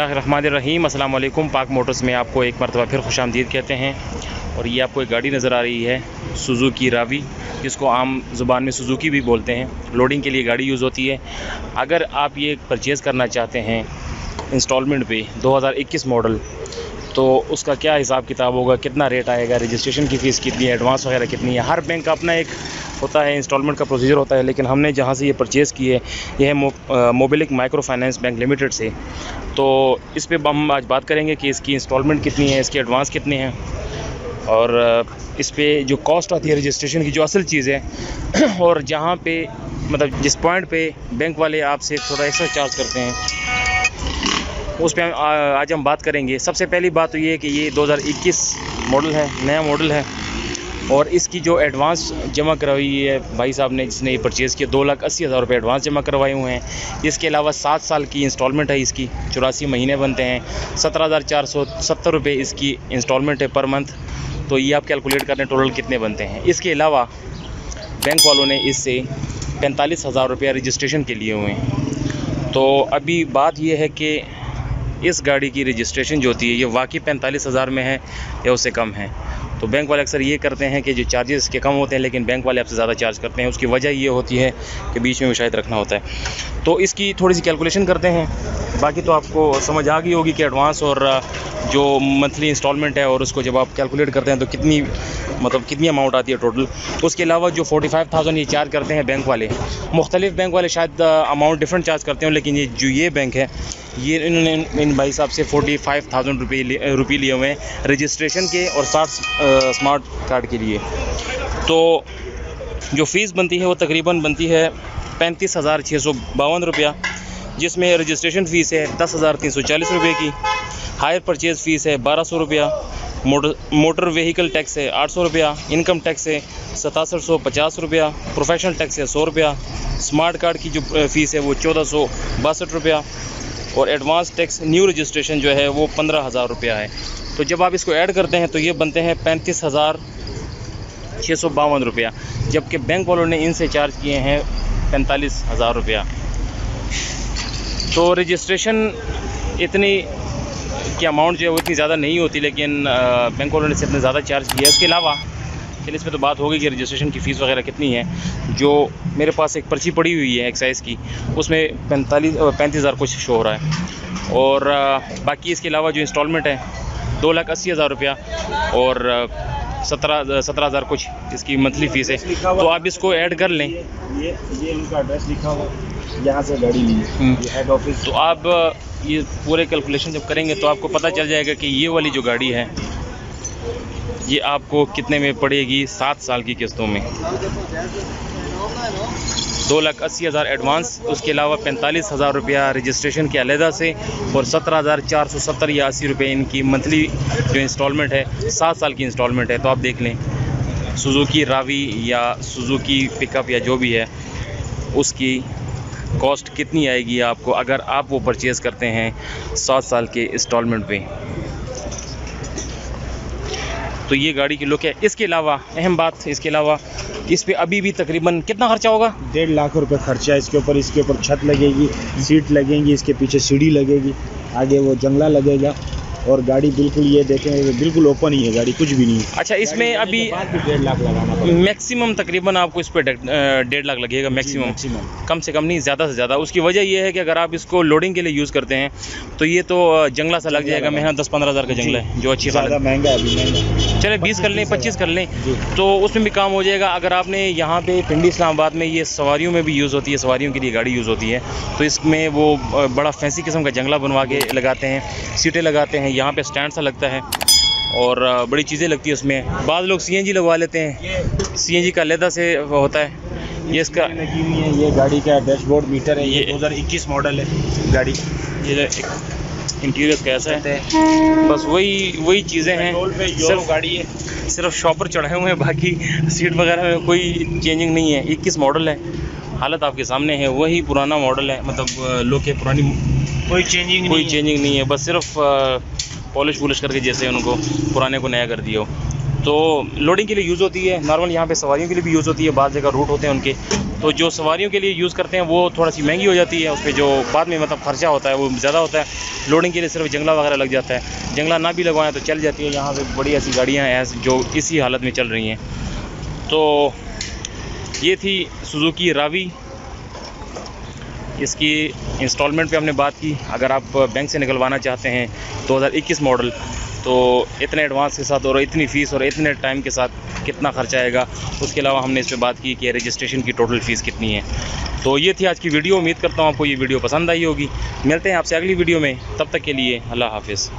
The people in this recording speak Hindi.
बिस्मिल्लाहिर्रहमानिर्रहीम। अस्सलाम वालेकुम। पाक मोटर्स में आपको एक मरतबा फिर खुशामदीद कहते हैं। और ये आपको एक गाड़ी नज़र आ रही है सुज़ुकी रावी, जिसको आम ज़ुबान में सुज़ुकी भी बोलते हैं। लोडिंग के लिए गाड़ी यूज़ होती है। अगर आप ये परचेज़ करना चाहते हैं इंस्टॉलमेंट पे 2021 मॉडल, तो उसका क्या हिसाब किताब होगा, कितना रेट आएगा, रजिस्ट्रेशन की फ़ीस कितनी है, एडवांस वगैरह कितनी है। हर बैंक का अपना एक होता है, इंस्टॉलमेंट का प्रोसीजर होता है। लेकिन हमने जहाँ से ये परचेज़ की है, ये है मोबिलिक माइक्रो फाइनेंस बैंक लिमिटेड से। तो इस पे हम आज बात करेंगे कि इसकी इंस्टॉलमेंट कितनी है, इसके एडवांस कितने हैं, और इस पे जो कॉस्ट आती है रजिस्ट्रेशन की, जो असल चीज़ है और जहाँ पे मतलब जिस पॉइंट पे बैंक वाले आपसे थोड़ा एक्स्ट्रा चार्ज करते हैं, उस पर आज हम बात करेंगे। सबसे पहली बात तो ये है कि ये 2021 मॉडल है, नया मॉडल है। और इसकी जो एडवांस जमा करवाई है भाई साहब ने, जिसने ये परचेज़ किया, 2,80,000 रुपये एडवांस जमा करवाए हुए हैं। इसके अलावा 7 साल की इंस्टॉलमेंट है इसकी, 84 महीने बनते हैं। 17,470 रुपये इसकी इंस्टॉलमेंट है पर मंथ। तो ये आप कैलकुलेट करें टोटल कितने बनते हैं। इसके अलावा बैंक वालों ने इससे 45,000 रुपये रजिस्ट्रेशन के लिए हुए हैं। तो अभी बात ये है कि इस गाड़ी की रजिस्ट्रेशन जो होती है, ये वाकई 45,000 में है या उससे कम है। तो बैंक वाले अक्सर ये करते हैं कि जो चार्जेस के कम होते हैं, लेकिन बैंक वाले आपसे ज़्यादा चार्ज करते हैं। उसकी वजह ये होती है कि बीच में भी शायद रखना होता है। तो इसकी थोड़ी सी कैलकुलेशन करते हैं। बाकी तो आपको समझ आ गई होगी कि एडवांस और जो मंथली इंस्टॉलमेंट है, और उसको जब आप कैलकुलेट करते हैं तो कितनी अमाउंट आती है टोटल। उसके अलावा जो 45,000 ये चार्ज करते हैं बैंक वाले, मुख्तलिफ बैंक वाले शायद अमाउंट डिफरेंट चार्ज करते हैं, लेकिन ये बैंक है, ये इन्होंने इन भाई साहब से 45,000 रुपये लिए हुए हैं रजिस्ट्रेशन के और 60 स्मार्ट कार्ड के लिए। तो जो फ़ीस बनती है वो तकरीबन बनती है 35,652 रुपया, जिसमें रजिस्ट्रेशन फ़ीस है 10,340 रुपये की, हायर परचेज़ फ़ीस है 1,200 रुपया, मोटर व्हीकल टैक्स है 800 रुपया, इनकम टैक्स है 6750 रुपया, प्रोफेशनल टैक्स है 100 रुपया, स्मार्ट कार्ड की जो फ़ीस है वो 1462 रुपया, और एडवांस टैक्स न्यू रजिस्ट्रेशन जो है वो 15,000 रुपया है। तो जब आप इसको ऐड करते हैं तो ये बनते हैं 35,652 रुपया, जबकि बैंक वालों ने इनसे चार्ज किए हैं 45,000 रुपया। तो रजिस्ट्रेशन इतनी की अमाउंट जो है वो इतनी ज़्यादा नहीं होती, लेकिन बैंक वालों ने से इतना ज़्यादा चार्ज किया है। उसके अलावा चलिए इस पर तो बात होगी कि रजिस्ट्रेशन की फ़ीस वगैरह कितनी है। जो मेरे पास एक पर्ची पड़ी हुई है एक्साइज़ की, उसमें 35,000 कुछ शो हो रहा है। और बाकी इसके अलावा जो इंस्टॉलमेंट है 2,80,000 रुपया और 17,000 कुछ इसकी मंथली फ़ीस है। तो आप इसको ऐड कर लें। ये उनका एड्रेस लिखा हुआ, यहाँ से गाड़ी ली है, ये हेड ऑफिस। तो आप ये पूरे कैलकुलेशन जब करेंगे तो आपको पता चल जाएगा कि ये वाली जो गाड़ी है ये आपको कितने में पड़ेगी 7 साल की किस्तों में। 2,80,000 एडवांस, उसके अलावा 45,000 रुपया रजिस्ट्रेशन के अलहदा से, और 17,470 या 80 रुपये इनकी मंथली जो इंस्टॉलमेंट है, 7 साल की इंस्टॉलमेंट है। तो आप देख लें सुज़ुकी रावी या सुज़ुकी पिकअप या जो भी है, उसकी कॉस्ट कितनी आएगी आपको अगर आप वो परचेज़ करते हैं 7 साल के इंस्टॉलमेंट पे। तो ये गाड़ी की लुक है। इसके अलावा अहम बात, इसके अलावा इस पे अभी भी तकरीबन कितना खर्चा होगा? 1.5 लाख रुपए खर्चा है इसके ऊपर। इसके ऊपर छत लगेगी, सीट लगेंगी, इसके पीछे सीढ़ी लगेगी, आगे वो जंगला लगेगा, और गाड़ी बिल्कुल ये देखें बिल्कुल ओपन ही है, गाड़ी कुछ भी नहीं है। अच्छा, इसमें अभी 1.5 लाख लगाना पड़ेगा मैक्सिमम, तकरीबन आपको इस पर 1.5 लाख लगेगा मैक्सिमम, कम से कम नहीं, ज़्यादा से ज़्यादा। उसकी वजह यह है कि अगर आप इसको लोडिंग के लिए यूज़ करते हैं तो ये तो जंगला सा लग जाएगा, महंगा 10-15 हज़ार का जंगला है, जो अच्छी ज़्यादा महंगा है, अभी महंगा। चले 20 कर लें, 25 कर लें, तो उसमें भी काम हो जाएगा। अगर आपने यहाँ पे पिंडी इस्लामाबाद में ये सवारियों में भी यूज़ होती है, सवारियों के लिए गाड़ी यूज़ होती है, तो इसमें वो बड़ा फैंसी किस्म का जंगला बनवा के लगाते हैं, सीटें लगाते हैं, यहाँ पे स्टैंड सा लगता है और बड़ी चीज़ें लगती है उसमें। बाद लोग CNG लगवा लेते हैं, CNG का अलहदा से होता है। ये इसका लगी हुई है, ये गाड़ी का डैशबोर्ड मीटर है, ये 2021 मॉडल है गाड़ी। ये इंटीरियर कैसा है, बस वही चीज़ें हैं, सिर्फ गाड़ी है, सिर्फ शॉपर चढ़े हुए हैं, बाकी सीट वगैरह में कोई चेंजिंग नहीं है। 21 मॉडल है, हालत आपके सामने है, वही पुराना मॉडल है, मतलब लोग के पुरानी कोई चेंजिंग नहीं है, बस सिर्फ पॉलिश करके जैसे उनको पुराने को नया कर दिया हो। तो लोडिंग के लिए यूज़ होती है। नॉर्मल यहाँ पे सवारियों के लिए भी यूज़ होती है, बाद जगह रूट होते हैं उनके, तो जो सवारियों के लिए यूज़ करते हैं वो थोड़ा सी महंगी हो जाती है, उस पर जो बाद में मतलब खर्चा होता है वो ज़्यादा होता है। लोडिंग के लिए सिर्फ जंगला वगैरह लग जाता है, जंगला ना भी लगवाएं तो चल जाती है। यहाँ पे बड़ी ऐसी गाड़ियाँ हैं जो इसी हालत में चल रही हैं। तो ये थी सुजुकी रावी, इसकी इंस्टॉलमेंट पे हमने बात की। अगर आप बैंक से निकलवाना चाहते हैं 2021 मॉडल, तो इतने एडवांस के साथ और इतनी फ़ीस और इतने टाइम के साथ कितना खर्चा आएगा। उसके अलावा हमने इस पर बात की कि रजिस्ट्रेशन की टोटल फ़ीस कितनी है। तो ये थी आज की वीडियो। उम्मीद करता हूँ आपको ये वीडियो पसंद आई होगी। मिलते हैं आपसे अगली वीडियो में, तब तक के लिए अल्लाह हाफ़िज़।